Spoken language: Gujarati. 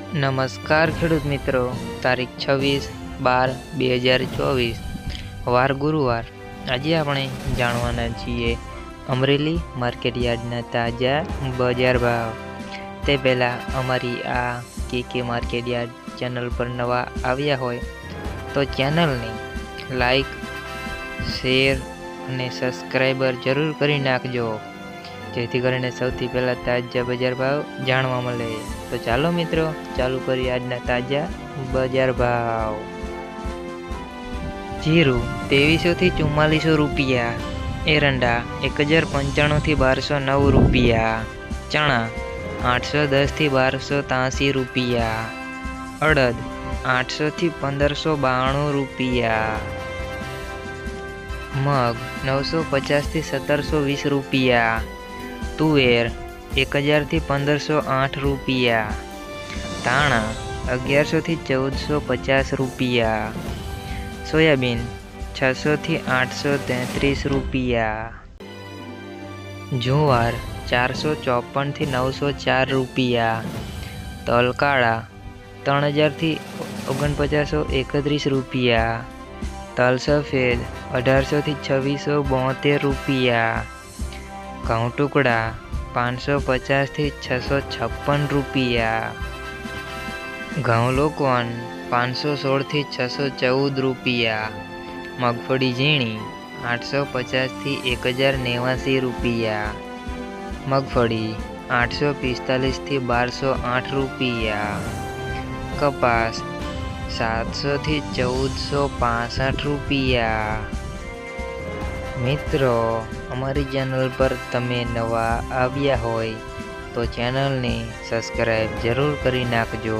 નમસ્કાર ખેડૂત મિત્રો, તારીખ 26/12/2024 વાર ગુરુવાર। આજે આપણે જાણવાના છીએ અમરેલી માર્કેટયાર્ડના તાજા બજાર ભાવ। તે પહેલાં અમારી આ કે માર્કેટયાર્ડ ચેનલ પર નવા આવ્યા હોય તો ચેનલને લાઈક, શેર અને સબસ્ક્રાઈબર જરૂર કરી નાખજો, જેથી કરીને સૌથી પહેલાં તાજા બજાર ભાવ જાણવા મળે। તો ચાલો મિત્રો, ચાલુ કરીએ આજના તાજા બજાર ભાવ। જીરું 2300 થી 4400 રૂપિયા, એરંડા 1095 થી 1209 રૂપિયા, ચણા 810 થી 1283 રૂપિયા, અડદ 800 થી 1592 રૂપિયા, મગ 950 થી 1720 રૂપિયા, તુવેર 1000 થી 1508 રૂપિયા, ધાણા 1100 થી 1450 રૂપિયા, સોયાબીન 600 થી 833 રૂપિયા, જુવાર 454 થી 904 રૂપિયા, તલ કાળા 3000 થી 4931 રૂપિયા, તલ સફેદ 1800 થી 2672 રૂપિયા, ઘઉં ટુકડા 550 થી 656 રૂપિયા, ઘઉં લોકવન 516 થી 614 રૂપિયા, મગફળી ઝીણી 850 થી 1089 રૂપિયા, મગફળી 845 થી 1208 રૂપિયા, કપાસ 700 થી 1465 રૂપિયા। મિત્રો, અમારી ચેનલ પર તમે નવા આવ્યા હોય તો ચેનલને સબસ્ક્રાઈબ જરૂર કરી નાખજો।